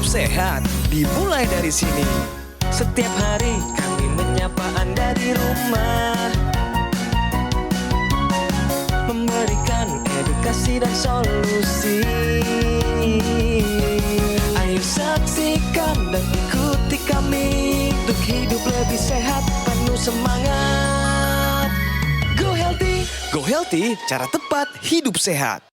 hidup sehat dimulai dari sini. Setiap hari kami menyapa Anda di rumah, memberikan edukasi dan solusi. Ayo saksikan dan ikuti kami untuk hidup lebih sehat, penuh semangat. Go Healthy, cara tepat hidup sehat.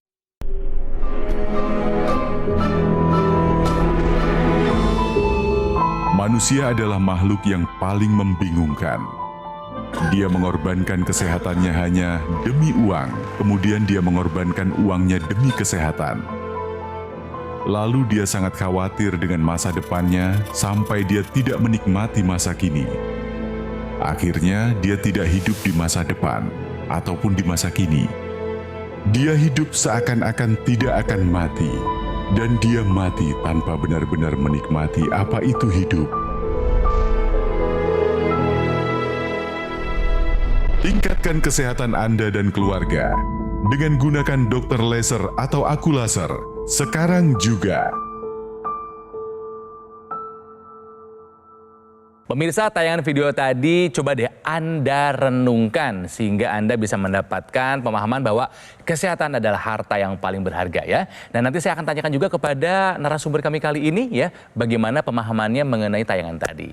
Manusia adalah makhluk yang paling membingungkan. Dia mengorbankan kesehatannya hanya demi uang, kemudian dia mengorbankan uangnya demi kesehatan. Lalu dia sangat khawatir dengan masa depannya sampai dia tidak menikmati masa kini. Akhirnya dia tidak hidup di masa depan ataupun di masa kini. Dia hidup seakan-akan tidak akan mati, dan dia mati tanpa benar-benar menikmati apa itu hidup. Tingkatkan kesehatan Anda dan keluarga dengan gunakan Dr. Laser atau Aku Laser sekarang juga. Pemirsa, tayangan video tadi coba deh Anda renungkan sehingga Anda bisa mendapatkan pemahaman bahwa kesehatan adalah harta yang paling berharga ya. Dan nanti saya akan tanyakan juga kepada narasumber kami kali ini ya, bagaimana pemahamannya mengenai tayangan tadi.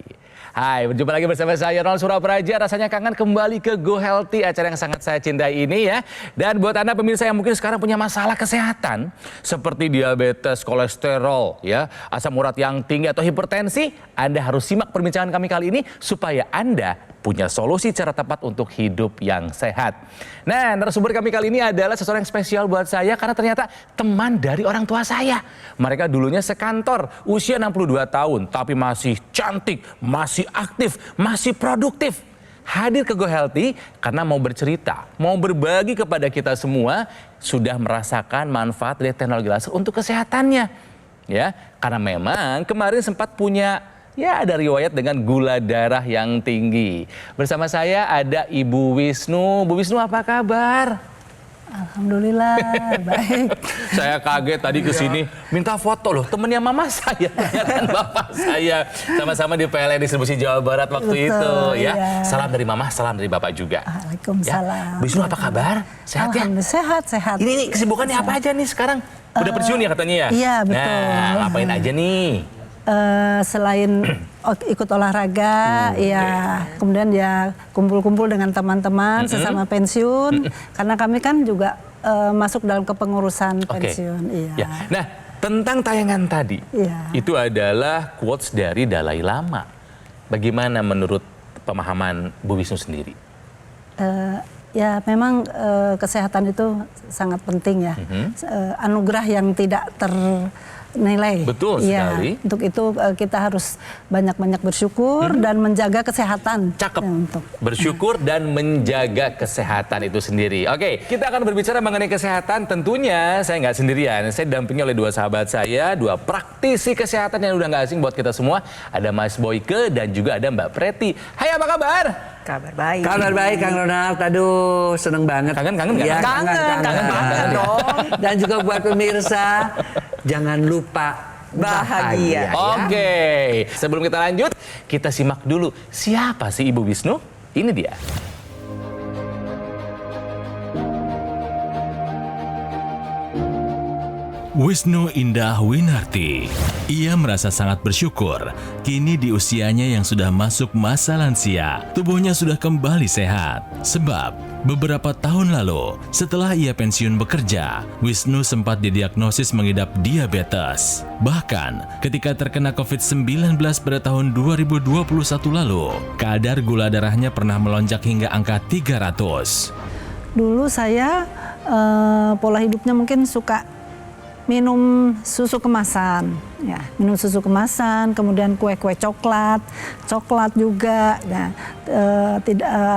Hai, berjumpa lagi bersama saya Ronald Surapraja. Rasanya kangen kembali ke Go Healthy, acara yang sangat saya cintai ini ya. Dan buat Anda pemirsa yang mungkin sekarang punya masalah kesehatan seperti diabetes, kolesterol ya, asam urat yang tinggi atau hipertensi, Anda harus simak perbincangan kami kali ini supaya Anda punya solusi cara tepat untuk hidup yang sehat. Nah, narasumber kami kali ini adalah seseorang yang spesial buat saya karena ternyata teman dari orang tua saya. Mereka dulunya sekantor, usia 62 tahun, tapi masih cantik, masih aktif, masih produktif. Hadir ke Go Healthy karena mau bercerita, mau berbagi kepada kita semua sudah merasakan manfaat dari teknologi laser untuk kesehatannya. Ya, karena memang kemarin sempat punya ada riwayat dengan gula darah yang tinggi. Bersama saya ada Ibu Wisnu. Bu Wisnu, apa kabar? Alhamdulillah, baik. Saya kaget tadi ke sini minta foto loh, temennya mama saya, dan bapak saya. Sama-sama di PLN Distribusi Jawa Barat waktu itu ya. Iya. Salam dari mama, salam dari bapak juga. Waalaikumsalam. Ya. Bu Wisnu, apa kabar? Sehat ya? Alhamdulillah, sehat. Ini kesibukannya apa aja nih sekarang? Udah pensiun ya katanya ya? Iya, betul. Nah, ngapain aja nih? Selain ikut olahraga, ya kemudian ya kumpul-kumpul dengan teman-teman sesama pensiun, karena kami kan juga masuk dalam kepengurusan pensiun. Iya. Ya. Nah, tentang tayangan tadi, itu adalah quotes dari Dalai Lama. Bagaimana menurut pemahaman Bu Wisnu sendiri? Ya memang kesehatan itu sangat penting ya, anugerah yang tidak ternilai. Betul sekali. Ya, untuk itu kita harus banyak-banyak bersyukur dan menjaga kesehatan. Cakep. Ya, untuk bersyukur dan menjaga kesehatan itu sendiri. Oke, kita akan berbicara mengenai kesehatan. Tentunya saya nggak sendirian. Saya didampingi oleh dua sahabat saya, dua praktisi kesehatan yang udah nggak asing buat kita semua. Ada Mas Boyke dan juga ada Mbak Preti. Hai, apa kabar? Kabar baik. Kabar baik, Kang Ronald. Aduh, seneng banget. Kangen Ya, kangen banget dong. Dan juga buat pemirsa, jangan lupa bahagia. Oke, sebelum kita lanjut, kita simak dulu siapa sih Ibu Wisnu? Ini dia. Wisnu Indah Winarti. Ia merasa sangat bersyukur. Kini di usianya yang sudah masuk masa lansia, tubuhnya sudah kembali sehat. Sebab beberapa tahun lalu, setelah ia pensiun bekerja, Wisnu sempat didiagnosis mengidap diabetes. Bahkan ketika terkena COVID-19 pada tahun 2021 lalu, kadar gula darahnya pernah melonjak hingga angka 300. dulu saya pola hidupnya mungkin suka minum susu kemasan, ya, minum susu kemasan, kemudian kue-kue coklat juga, nah,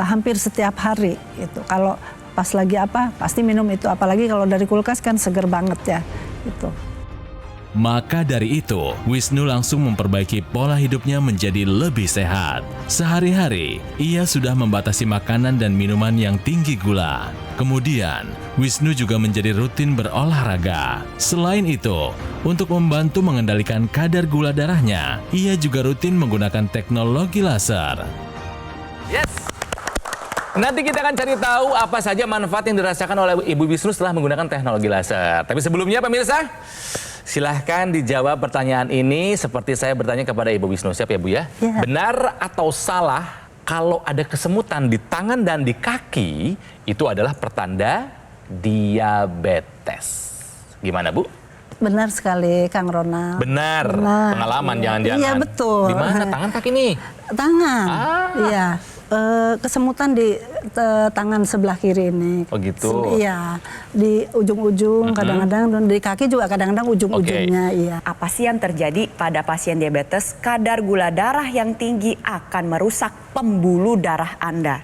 hampir setiap hari itu. Kalau pas lagi apa, pasti minum itu. Apalagi kalau dari kulkas kan seger banget ya, itu. Maka dari itu, Wisnu langsung memperbaiki pola hidupnya menjadi lebih sehat. Sehari-hari, ia sudah membatasi makanan dan minuman yang tinggi gula. Kemudian, Wisnu juga menjadi rutin berolahraga. Selain itu, untuk membantu mengendalikan kadar gula darahnya, ia juga rutin menggunakan teknologi laser. Yes. Nanti kita akan cari tahu apa saja manfaat yang dirasakan oleh Ibu Wisnu setelah menggunakan teknologi laser. Tapi sebelumnya pemirsa, silahkan dijawab pertanyaan ini seperti saya bertanya kepada Ibu Wisnu. Siap ya Bu ya? Ya. Benar atau salah kalau ada kesemutan di tangan dan di kaki itu adalah pertanda diabetes? Gimana Bu? Benar sekali, Kang Ronald. Benar. Pengalaman jangan-jangan. Iya, betul. Di mana tangan kaki nih? Tangan. Ah. Iya. Kesemutan di tangan sebelah kiri ini. Oh gitu. Iya, di ujung-ujung kadang-kadang dan di kaki juga kadang-kadang ujung-ujungnya. Iya. Apa sih yang terjadi pada pasien diabetes? Kadar gula darah yang tinggi akan merusak pembuluh darah Anda.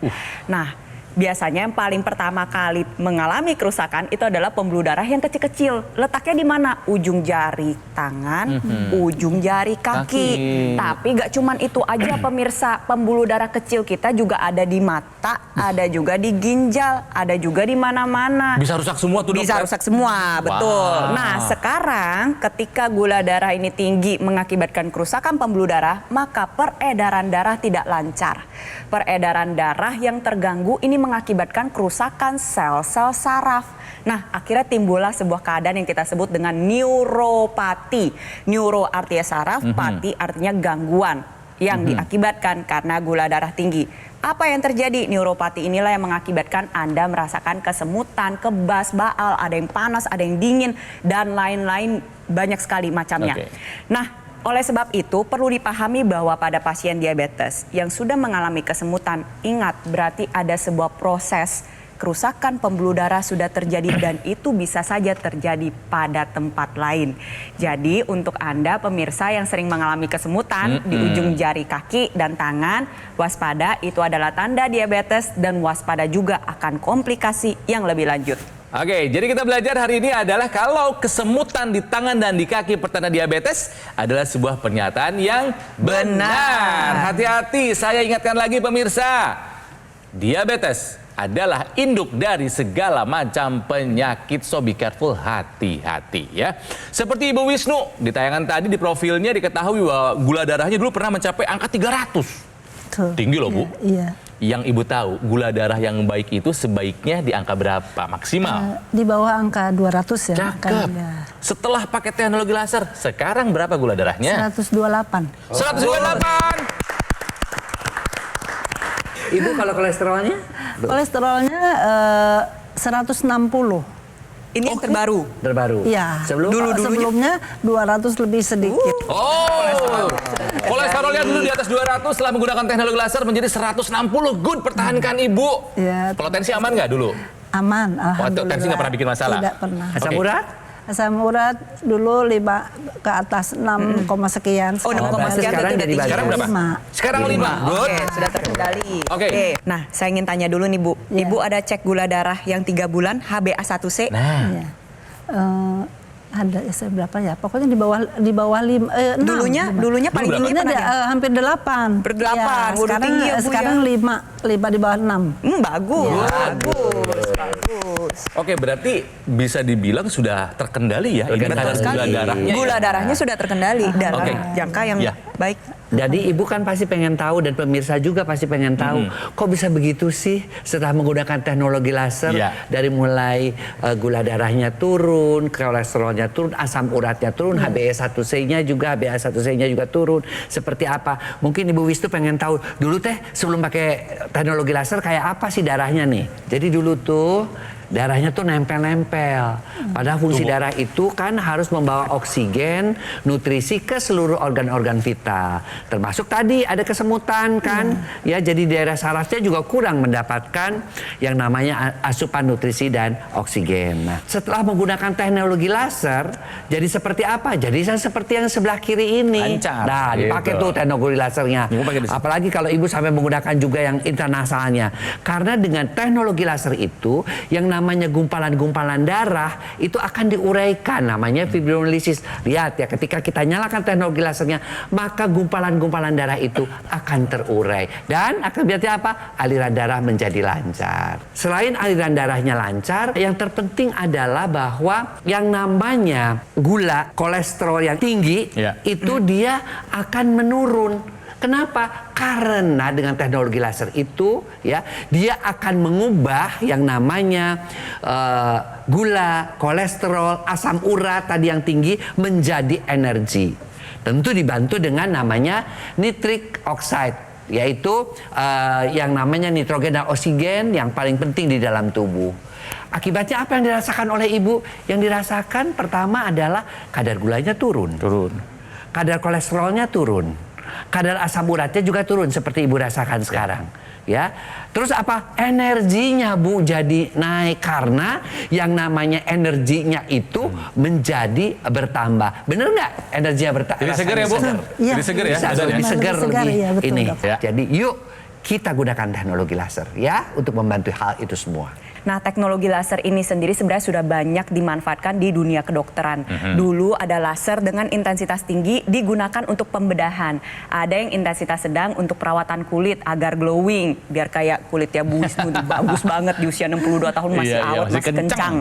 Nah, biasanya yang paling pertama kali mengalami kerusakan itu adalah pembuluh darah yang kecil-kecil. Letaknya di mana? Ujung jari tangan, ujung jari kaki. Tapi gak cuman itu aja pemirsa, pembuluh darah kecil kita juga ada di mata, ada juga di ginjal, ada juga di mana-mana. Bisa rusak semua tuh Bisa dokter? rusak semua, betul. Wow. Nah, sekarang ketika gula darah ini tinggi mengakibatkan kerusakan pembuluh darah, maka peredaran darah tidak lancar. Peredaran darah yang terganggu ini mengakibatkan kerusakan sel-sel saraf. Nah, akhirnya timbullah sebuah keadaan yang kita sebut dengan neuropati. Neuro artinya saraf, pati artinya gangguan yang diakibatkan karena gula darah tinggi. Apa yang terjadi? Neuropati inilah yang mengakibatkan Anda merasakan kesemutan, kebas, baal, ada yang panas, ada yang dingin, dan lain-lain banyak sekali macamnya. Oke. Nah, oleh sebab itu perlu dipahami bahwa pada pasien diabetes yang sudah mengalami kesemutan, ingat berarti ada sebuah proses kerusakan pembuluh darah sudah terjadi dan itu bisa saja terjadi pada tempat lain. Jadi untuk Anda pemirsa yang sering mengalami kesemutan di ujung jari kaki dan tangan, waspada, itu adalah tanda diabetes dan waspada juga akan komplikasi yang lebih lanjut. Oke, jadi kita belajar hari ini adalah kalau kesemutan di tangan dan di kaki pertanda diabetes adalah sebuah pernyataan yang benar. Hati-hati, saya ingatkan lagi pemirsa. Diabetes adalah induk dari segala macam penyakit, so be careful, hati-hati ya. Seperti Ibu Wisnu, di tayangan tadi di profilnya diketahui bahwa gula darahnya dulu pernah mencapai angka 300. Tuh. Tinggi loh Bu. Iya. Yang Ibu tahu, gula darah yang baik itu sebaiknya di angka berapa maksimal? Di bawah angka 200 ya. Cakep. Iya. Setelah pakai teknologi laser, sekarang berapa gula darahnya? 128. 128. Ibu kalau kolesterolnya? Kolesterolnya 160. Ini yang terbaru. Terbaru. Iya. Sebelumnya? Sebelumnya 200 lebih sedikit. Oh, kolesterolnya dulu di atas 200, setelah menggunakan teknologi laser menjadi 160. Good, pertahankan Ibu. Iya. Kalau tensi aman nggak dulu? Aman, alhamdulillah. tensi nggak pernah bikin masalah? Tidak pernah. Asam Oke. urat? Asam urat dulu 5 ke atas 6, sekian. Oh, 6, berarti sekian sekarang itu jadi udah Sekarang tinggi. berapa? 5. Sekarang 5. Good. Oke, sudah terkendali. Oke. Nah, saya ingin tanya dulu nih Bu. Iya. Ibu ada cek gula darah yang 3 bulan HbA1c. Nah, Iya. Ada berapa ya? Pokoknya di bawah 5, 6. Dulunya paling tinggi Dulunya pernah dia? hampir 8. Berdelapan, waduh, sekarang tinggi ya, Bu, ya. sekarang 5 di bawah 6. Bagus, Iya. bagus. oke, berarti bisa dibilang sudah terkendali ya ini kadar gula darahnya. Gula ya? darahnya sudah terkendali dalam Oke. jangka yang Ya. baik. Jadi ibu kan pasti pengen tahu dan pemirsa juga pasti pengen tahu kok bisa begitu sih setelah menggunakan teknologi laser Iya. dari mulai gula darahnya turun, kolesterolnya turun, asam uratnya turun, HbA1c-nya juga turun. Seperti apa? Mungkin Ibu Wisnu pengen tahu dulu teh sebelum pakai teknologi laser kayak apa sih darahnya nih. Jadi dulu tuh darahnya tuh nempel-nempel. Padahal fungsi darah itu kan harus membawa oksigen, nutrisi ke seluruh organ-organ vital. Termasuk tadi ada kesemutan kan. Ya, jadi daerah sarafnya juga kurang mendapatkan yang namanya asupan nutrisi dan oksigen. Nah, setelah menggunakan teknologi laser, jadi seperti apa? Jadi seperti yang sebelah kiri ini. Lancar, Nah, dipakai gitu. tuh teknologi lasernya. Ibu pakai di sini. Apalagi kalau ibu sampai menggunakan juga yang internasalnya. Karena dengan teknologi laser itu yang namanya gumpalan-gumpalan darah itu akan diuraikan, namanya fibrinolisis. Lihat ya, ketika kita nyalakan teknologi lasernya, maka gumpalan-gumpalan darah itu akan terurai dan akan berarti apa? Aliran darah menjadi lancar. Selain aliran darahnya lancar, yang terpenting adalah bahwa yang namanya gula, kolesterol yang tinggi itu dia akan menurun. Kenapa? Karena dengan teknologi laser itu ya, dia akan mengubah yang namanya gula, kolesterol, asam urat tadi yang tinggi menjadi energi. Tentu dibantu dengan namanya nitric oxide, yaitu yang namanya nitrogen dan oksigen yang paling penting di dalam tubuh. Akibatnya apa yang dirasakan oleh ibu? Yang dirasakan pertama adalah kadar gulanya turun. Kadar kolesterolnya turun. Kadar asam uratnya juga turun seperti ibu rasakan sekarang. Ya, terus apa? Energinya Bu jadi naik karena yang namanya energinya itu menjadi bertambah. Bener nggak? Energinya bertambah. Jadi seger ya Bu? Iya. Jadi seger ya? Bisa badannya? lebih segar, lebih ya, betul, ini. Dok. Ya. Jadi yuk kita gunakan teknologi laser ya untuk membantu hal itu semua. Nah, teknologi laser ini sendiri sebenarnya sudah banyak dimanfaatkan di dunia kedokteran. Dulu ada laser dengan intensitas tinggi digunakan untuk pembedahan. Ada yang intensitas sedang untuk perawatan kulit agar glowing, biar kayak kulitnya Bu Wisnu bagus banget di usia 62 tahun masih awet, masih kencang.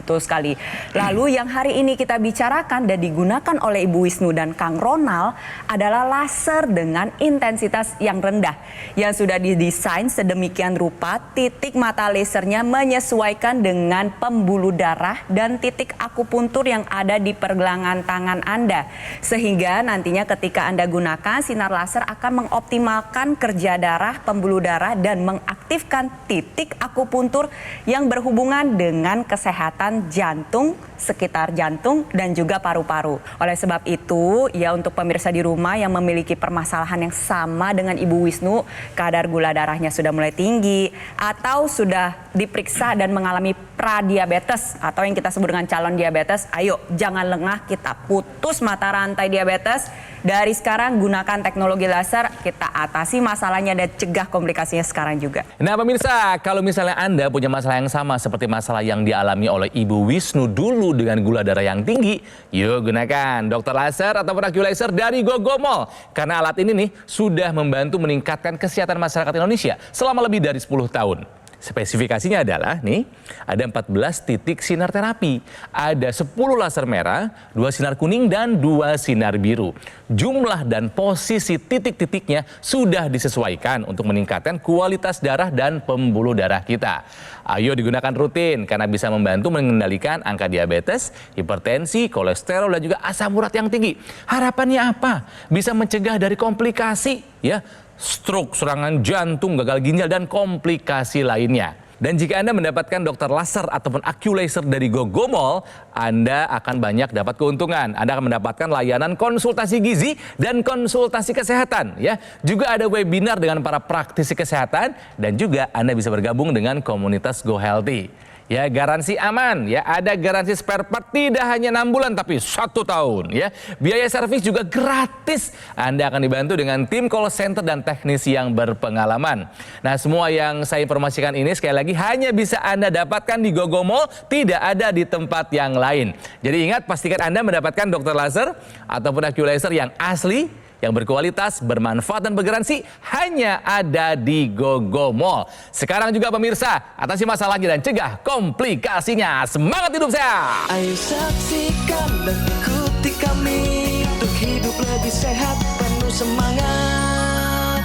Betul sekali. Lalu yang hari ini kita bicarakan dan digunakan oleh Ibu Wisnu dan Kang Ronald adalah laser dengan intensitas yang rendah yang sudah didesain sedemikian rupa titik mata lasernya menyesuaikan dengan pembuluh darah dan titik akupuntur yang ada di pergelangan tangan Anda. Sehingga nantinya ketika Anda gunakan, sinar laser akan mengoptimalkan kerja darah, pembuluh darah, dan mengaktifkan titik akupuntur yang berhubungan dengan kesehatan jantung, sekitar jantung, dan juga paru-paru. Oleh sebab itu, ya untuk pemirsa di rumah yang memiliki permasalahan yang sama dengan Ibu Wisnu, kadar gula darahnya sudah mulai tinggi, atau sudah diperiksa dan mengalami pradiabetes atau yang kita sebut dengan calon diabetes, ayo jangan lengah, kita putus mata rantai diabetes. Dari sekarang gunakan teknologi laser, kita atasi masalahnya dan cegah komplikasinya sekarang juga. Nah pemirsa, kalau misalnya Anda punya masalah yang sama seperti masalah yang dialami oleh Ibu Wisnu dulu dengan gula darah yang tinggi, yuk gunakan dokter laser ataupun AccuLaser dari Gogomol. Karena alat ini nih sudah membantu meningkatkan kesehatan masyarakat Indonesia selama lebih dari 10 tahun. Spesifikasinya adalah nih, ada 14 titik sinar terapi, ada 10 laser merah, 2 sinar kuning, dan 2 sinar biru. Jumlah dan posisi titik-titiknya sudah disesuaikan untuk meningkatkan kualitas darah dan pembuluh darah kita. Ayo digunakan rutin karena bisa membantu mengendalikan angka diabetes, hipertensi, kolesterol, dan juga asam urat yang tinggi. Harapannya apa? Bisa mencegah dari komplikasi, ya, stroke, serangan jantung, gagal ginjal, dan komplikasi lainnya. Dan jika Anda mendapatkan dokter laser ataupun AccuLaser dari Gogomol, Anda akan banyak dapat keuntungan. Anda akan mendapatkan layanan konsultasi gizi dan konsultasi kesehatan. Ya, juga ada webinar dengan para praktisi kesehatan dan juga Anda bisa bergabung dengan komunitas Go Healthy. Ya, garansi aman, ya, ada garansi spare part tidak hanya 6 bulan tapi 1 tahun, ya. Biaya servis juga gratis. Anda akan dibantu dengan tim call center dan teknisi yang berpengalaman. Nah, semua yang saya informasikan ini sekali lagi hanya bisa Anda dapatkan di Gogomol, tidak ada di tempat yang lain. Jadi ingat, pastikan Anda mendapatkan dokter laser ataupun AccuLaser yang asli, yang berkualitas, bermanfaat, dan bergaransi hanya ada di Gogomol. Sekarang juga pemirsa, atasi masalahnya dan cegah komplikasinya. Semangat hidup sehat! Ayo saksikan dan ikuti kami untuk hidup lebih sehat, penuh semangat.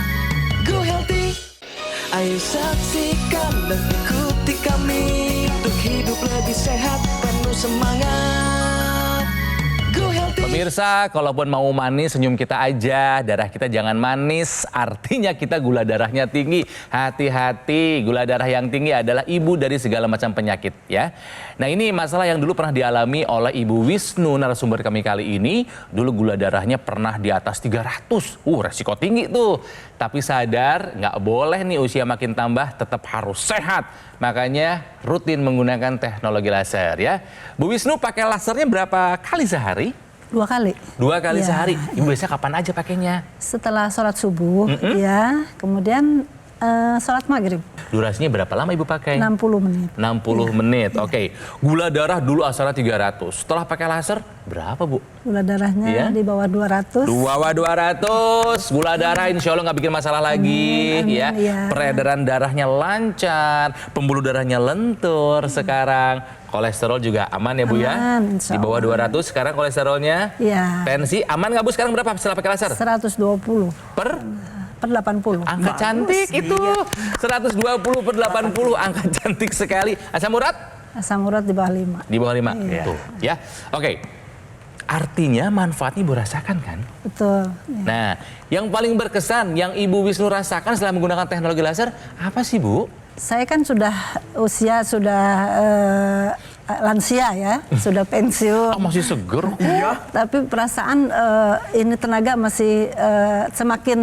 Go Healthy. Ayo saksikan dan ikuti kami untuk hidup lebih sehat, penuh semangat. Go Healthy. Pemirsa, kalaupun mau manis, senyum kita aja, darah kita jangan manis, artinya kita gula darahnya tinggi. Hati-hati, gula darah yang tinggi adalah ibu dari segala macam penyakit, ya. Nah, ini masalah yang dulu pernah dialami oleh Ibu Wisnu, narasumber kami kali ini. Dulu gula darahnya pernah di atas 300, resiko tinggi tuh. Tapi sadar, nggak boleh nih usia makin tambah, tetap harus sehat. Makanya rutin menggunakan teknologi laser, ya. Bu Wisnu pakai lasernya berapa kali sehari? 2 kali. 2 kali Ya. sehari. Ibu biasanya kapan aja pakainya? Setelah sholat subuh, ya, kemudian sholat maghrib. Durasinya berapa lama Ibu pakai? 60 menit. 60 menit, oke. Gula darah dulu asalnya 300. Setelah pakai laser, berapa Bu? Gula darahnya Iya. di bawah 200. Di bawah 200. Gula darah insya Allah nggak bikin masalah lagi. Amin, Ya. iya. Peredaran darahnya lancar. Pembuluh darahnya lentur sekarang. Kolesterol juga aman ya Bu ya? Aman, insya Di bawah Allah. 200 sekarang kolesterolnya. Iya. Tensi aman nggak Bu sekarang berapa setelah pakai laser? 120 Per 80. angka cantik itu. 120 per 80 angka cantik sekali. Asam urat? Asam urat di bawah 5. Di bawah 5. Iya. Tuh, ya. Oke. Artinya manfaatnya Ibu rasakan kan? Betul. Iya. Nah, yang paling berkesan yang Ibu Wisnu rasakan setelah menggunakan teknologi laser apa sih Bu? Saya kan sudah usia lansia ya, sudah pensiun. Masih seger. Tapi perasaan ini tenaga masih semakin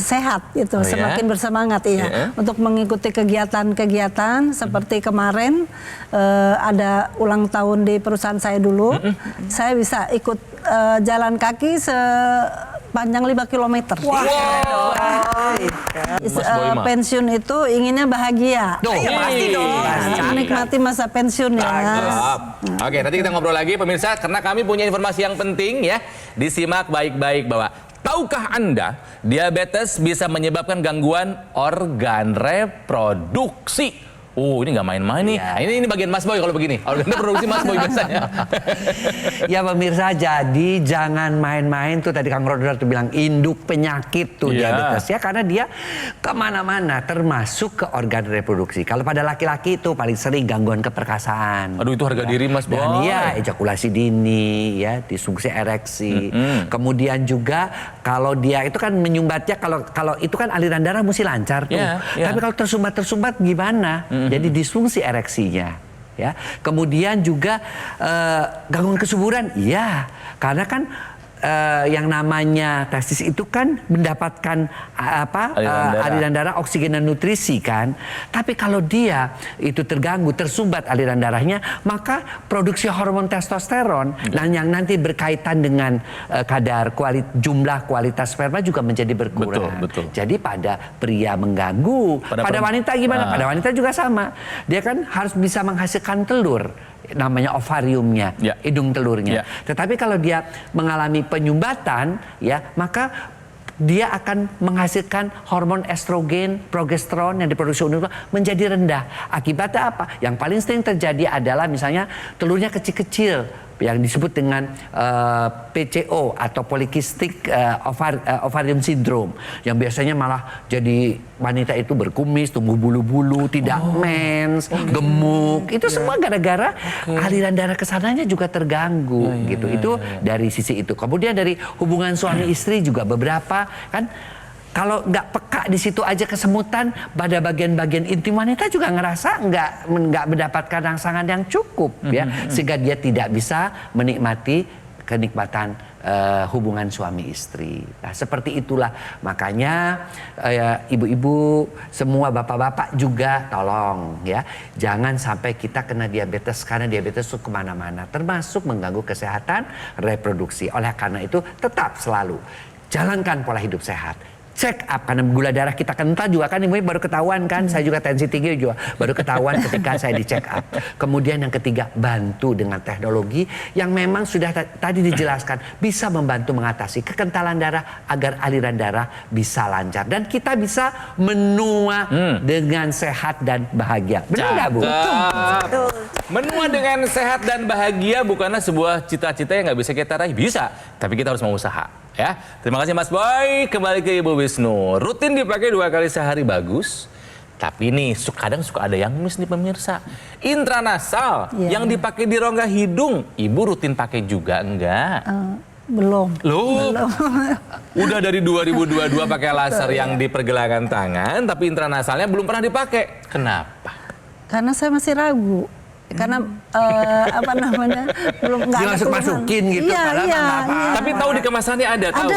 sehat gitu, Oh, ya? semakin bersemangat Ya. untuk mengikuti kegiatan-kegiatan seperti kemarin ada ulang tahun di perusahaan saya dulu. Saya bisa ikut jalan kaki sepanjang 5 kilometer. Mas Boy mah. Pensiun itu inginnya bahagia. Iya, pasti dong. Menikmati masa pensiun ya. Cakep. Oke, nanti kita ngobrol lagi pemirsa karena kami punya informasi yang penting ya. Disimak baik-baik bahwa tahukah Anda diabetes bisa menyebabkan gangguan organ reproduksi? Oh, ini nggak main-main nih. Nah, ini bagian Mas Boy kalau begini. Organ reproduksi Mas Boy biasanya. Ya pemirsa, jadi jangan main-main tuh tadi Kang Rodor tuh bilang induk penyakit tuh Iya. diabetes ya, karena dia kemana-mana termasuk ke organ reproduksi. Kalau pada laki-laki itu paling sering gangguan keperkasaan. Aduh, itu harga diri Mas Boy. Dan iya, ejakulasi dini, ya, disfungsi ereksi. Kemudian juga kalau dia itu kan menyumbatnya, kalau itu kan aliran darah mesti lancar tuh. Iya, iya. Tapi kalau tersumbat gimana? Jadi disfungsi ereksinya. Ya, kemudian juga gangguan kesuburan, iya, karena kan yang namanya testis itu kan mendapatkan aliran darah, oksigen dan nutrisi kan. Tapi kalau dia itu terganggu, tersumbat aliran darahnya, maka produksi hormon testosteron dan yang nanti berkaitan dengan kadar jumlah kualitas sperma juga menjadi berkurang. Betul. Jadi pada pria mengganggu, pada wanita gimana? Pada wanita juga sama. Dia kan harus bisa menghasilkan telur, namanya ovariumnya, hidung telurnya. Tetapi kalau dia mengalami penyumbatan, ya, maka dia akan menghasilkan hormon estrogen, progesteron yang diproduksi unit menjadi rendah. Akibatnya apa? Yang paling sering terjadi adalah misalnya telurnya kecil-kecil, yang disebut dengan PCO atau polycystic ovarium syndrome, yang biasanya malah jadi wanita itu berkumis, tumbuh bulu-bulu, tidak mens, gemuk. Itu semua gara-gara aliran darah kesananya juga terganggu gitu. Itu dari sisi itu. Kemudian dari hubungan suami istri juga beberapa kan, kalau nggak peka di situ aja kesemutan, pada bagian-bagian intim wanita juga ngerasa nggak mendapatkan rangsangan yang cukup ya, sehingga dia tidak bisa menikmati kenikmatan hubungan suami istri. Nah, seperti itulah makanya ibu-ibu, semua bapak-bapak juga tolong ya, jangan sampai kita kena diabetes, karena diabetes itu kemana-mana, termasuk mengganggu kesehatan reproduksi. Oleh karena itu tetap selalu jalankan pola hidup sehat. Check up, karena gula darah kita kental juga kan, ibu baru ketahuan kan, saya juga tensi tinggi juga baru ketahuan ketika saya di check up. Kemudian yang ketiga, bantu dengan teknologi yang memang sudah tadi dijelaskan bisa membantu mengatasi kekentalan darah agar aliran darah bisa lancar dan kita bisa menua dengan sehat dan bahagia. Benar nggak Bu? Betul. Menua dengan sehat dan bahagia bukanlah sebuah cita-cita yang nggak bisa kita raih, bisa, tapi kita harus mau usaha. Ya, terima kasih Mas Boy. Kembali ke Ibu Wisnu. Rutin dipakai 2 kali sehari bagus. Tapi nih kadang suka ada yang miss nih pemirsa. Intranasal yang dipakai di rongga hidung. Ibu rutin pakai juga enggak? Belum. Loh, udah dari 2022 pakai laser yang di pergelangan tangan, tapi intranasalnya belum pernah dipakai. Kenapa? Karena saya masih ragu. Karena belum nggak ada masukin gitu, Tapi tahu di kemasannya ada, tahu?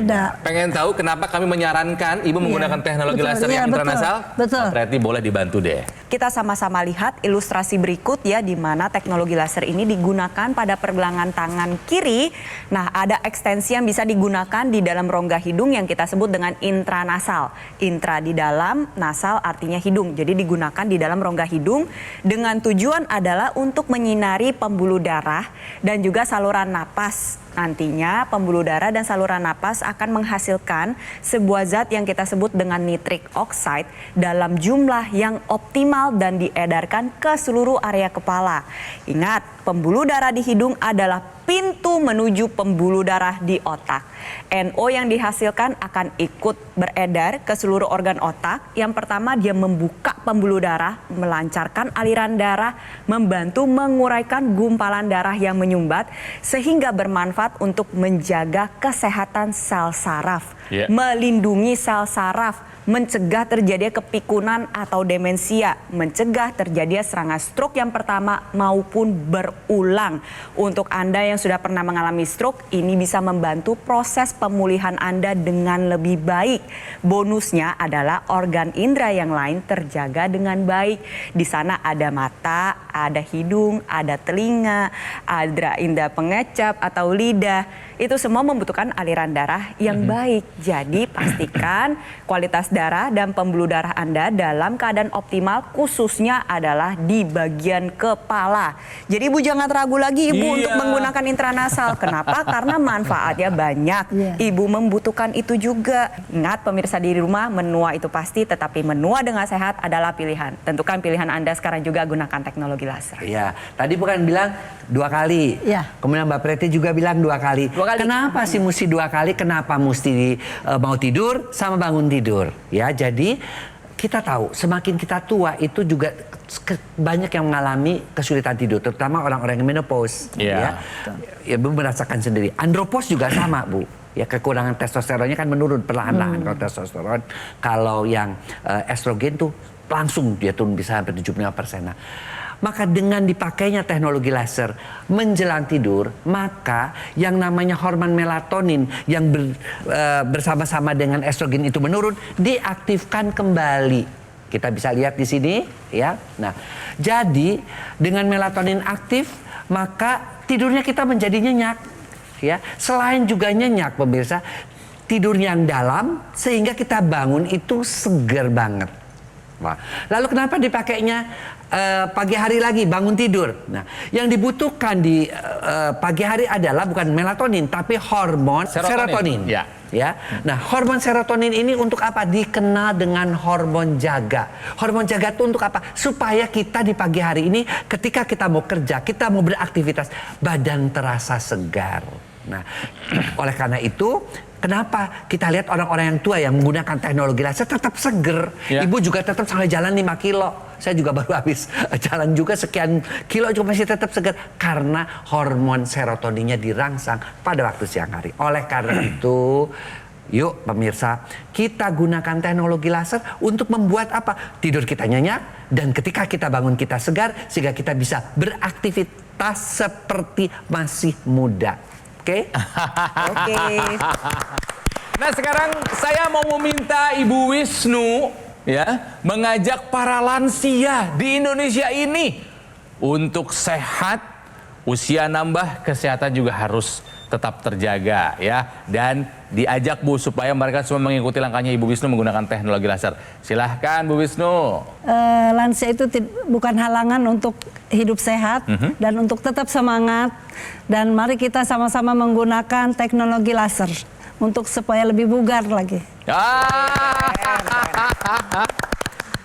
Ada. Pengen tahu kenapa kami menyarankan ibu menggunakan teknologi laser yang intranasal? Betul. Berarti boleh dibantu deh. Kita sama-sama lihat ilustrasi berikut ya, di mana teknologi laser ini digunakan pada pergelangan tangan kiri. Nah, ada ekstensi yang bisa digunakan di dalam rongga hidung yang kita sebut dengan intranasal. Intra di dalam, nasal artinya hidung. Jadi digunakan di dalam rongga hidung dengan tujuan adalah untuk menyinari pembuluh darah dan juga saluran napas. Nantinya pembuluh darah dan saluran napas akan menghasilkan sebuah zat yang kita sebut dengan nitric oxide dalam jumlah yang optimal dan diedarkan ke seluruh area kepala. Ingat, pembuluh darah di hidung adalah pintu menuju pembuluh darah di otak. NO yang dihasilkan akan ikut beredar ke seluruh organ otak. Yang pertama, dia membuka pembuluh darah, melancarkan aliran darah, membantu menguraikan gumpalan darah yang menyumbat, sehingga bermanfaat untuk menjaga kesehatan sel saraf, melindungi sel saraf, mencegah terjadinya kepikunan atau demensia, mencegah terjadinya serangan stroke yang pertama maupun berulang. Untuk Anda yang sudah pernah mengalami stroke, ini bisa membantu proses pemulihan Anda dengan lebih baik. Bonusnya adalah organ indera yang lain terjaga dengan baik. Di sana ada mata, ada hidung, ada telinga, ada indera pengecap atau lidah. Itu semua membutuhkan aliran darah yang baik. Jadi pastikan kualitas darah dan pembuluh darah Anda dalam keadaan optimal, khususnya adalah di bagian kepala. Jadi Ibu jangan ragu lagi Ibu untuk menggunakan intranasal. Kenapa? Karena manfaatnya banyak. Ibu membutuhkan itu juga. Ingat pemirsa di rumah, menua itu pasti, tetapi menua dengan sehat adalah pilihan. Tentukan pilihan Anda sekarang juga, gunakan teknologi laser. Iya, tadi bukan bilang 2 kali. Kemudian Mbak Preti juga bilang 2 kali. Kenapa sih mesti 2 kali? Kenapa mesti mau tidur sama bangun tidur? Ya, jadi kita tahu semakin kita tua itu juga banyak yang mengalami kesulitan tidur, terutama orang-orang yang menopause. Ya, Ibu merasakan sendiri. Andropause juga sama, Bu. Ya, kekurangan testosteronnya kan menurun perlahan-lahan kalau testosteron. Kalau yang estrogen tuh langsung dia turun bisa sampai 75%. Nah, maka dengan dipakainya teknologi laser menjelang tidur, maka yang namanya hormon melatonin yang bersama-sama dengan estrogen itu menurun, diaktifkan kembali. Kita bisa lihat di sini, ya. Nah, jadi dengan melatonin aktif, maka tidurnya kita menjadi nyenyak, ya. Selain juga nyenyak, pemirsa, tidur yang dalam sehingga kita bangun itu segar banget. Wah. Lalu kenapa dipakainya pagi hari lagi bangun tidur? Nah, yang dibutuhkan di pagi hari adalah bukan melatonin tapi hormon serotonin. Ya. Nah, hormon serotonin ini untuk apa? Dikenal dengan hormon jaga. Hormon jaga itu untuk apa? Supaya kita di pagi hari ini ketika kita mau kerja, kita mau beraktivitas, badan terasa segar. Nah, oleh karena itu, kenapa kita lihat orang-orang yang tua yang menggunakan teknologi laser tetap seger. Ibu juga tetap sampai jalan 5 kilo. Saya juga baru habis jalan juga sekian kilo juga masih tetap seger. Karena hormon serotoninnya dirangsang pada waktu siang hari. Oleh karena itu, yuk pemirsa, kita gunakan teknologi laser untuk membuat apa? Tidur kita nyenyak dan ketika kita bangun kita segar sehingga kita bisa beraktivitas seperti masih muda. Oke? Nah, sekarang saya mau meminta Ibu Wisnu ya mengajak para lansia di Indonesia ini untuk sehat, usia nambah, kesehatan juga harus tetap terjaga ya, dan diajak Bu supaya mereka semua mengikuti langkahnya Ibu Wisnu menggunakan teknologi laser. Silahkan Bu Wisnu. Lansia itu bukan halangan untuk hidup sehat dan untuk tetap semangat, dan mari kita sama-sama menggunakan teknologi laser untuk supaya lebih bugar lagi.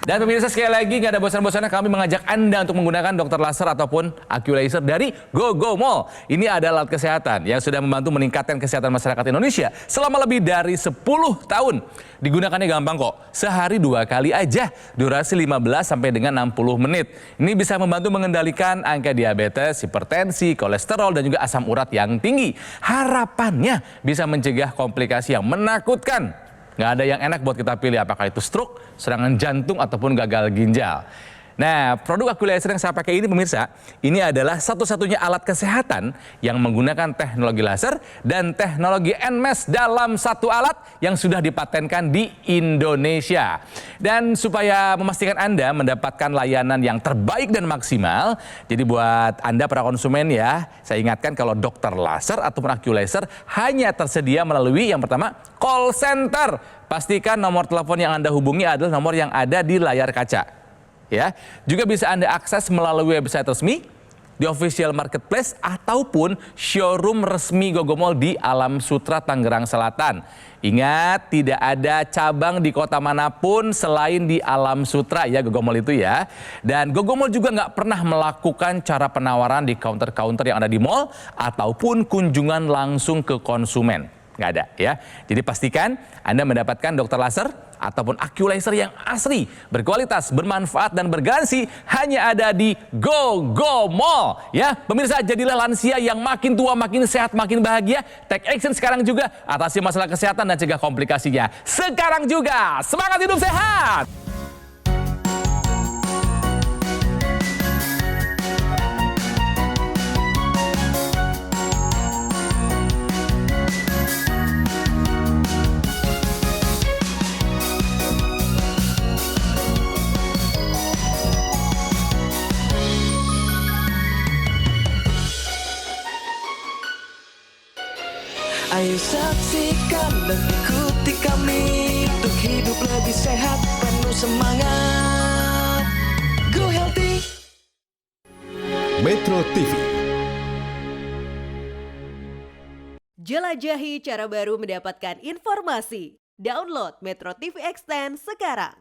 Dan pemirsa, sekali lagi nggak ada bosan-bosannya kami mengajak Anda untuk menggunakan dokter laser ataupun Accu-Laser dari GoGo Mall. Ini adalah alat kesehatan yang sudah membantu meningkatkan kesehatan masyarakat Indonesia selama lebih dari 10 tahun. Digunakannya gampang kok, sehari 2 kali aja, durasi 15 sampai dengan 60 menit. Ini bisa membantu mengendalikan angka diabetes, hipertensi, kolesterol, dan juga asam urat yang tinggi. Harapannya bisa mencegah komplikasi yang menakutkan. Nggak ada yang enak buat kita pilih, apakah itu stroke, serangan jantung, ataupun gagal ginjal. Nah, produk Aqualaser yang saya pakai ini pemirsa, ini adalah satu-satunya alat kesehatan yang menggunakan teknologi laser dan teknologi NMES dalam satu alat yang sudah dipatenkan di Indonesia. Dan supaya memastikan Anda mendapatkan layanan yang terbaik dan maksimal, jadi buat Anda para konsumen ya, saya ingatkan kalau dokter laser ataupun Aqualaser hanya tersedia melalui yang pertama call center. Pastikan nomor telepon yang Anda hubungi adalah nomor yang ada di layar kaca. Ya, juga bisa Anda akses melalui website resmi, di official marketplace ataupun showroom resmi Gogomall di Alam Sutra Tangerang Selatan. Ingat, tidak ada cabang di kota manapun selain di Alam Sutra ya Gogomall itu ya. Dan Gogomall juga nggak pernah melakukan cara penawaran di counter-counter yang ada di mall ataupun kunjungan langsung ke konsumen. Nggak ada ya. Jadi pastikan Anda mendapatkan dokter laser ataupun Aqualaser yang asli, berkualitas, bermanfaat dan bergaransi hanya ada di Gogomall. Ya, pemirsa, jadilah lansia yang makin tua makin sehat makin bahagia. Take action sekarang juga atasi masalah kesehatan dan cegah komplikasinya. Sekarang juga semangat hidup sehat. Ayo saksikan dan ikuti kami untuk hidup lebih sehat, penuh semangat. Go Healthy. Metro TV. Jelajahi cara baru mendapatkan informasi. Download Metro TV Extend sekarang.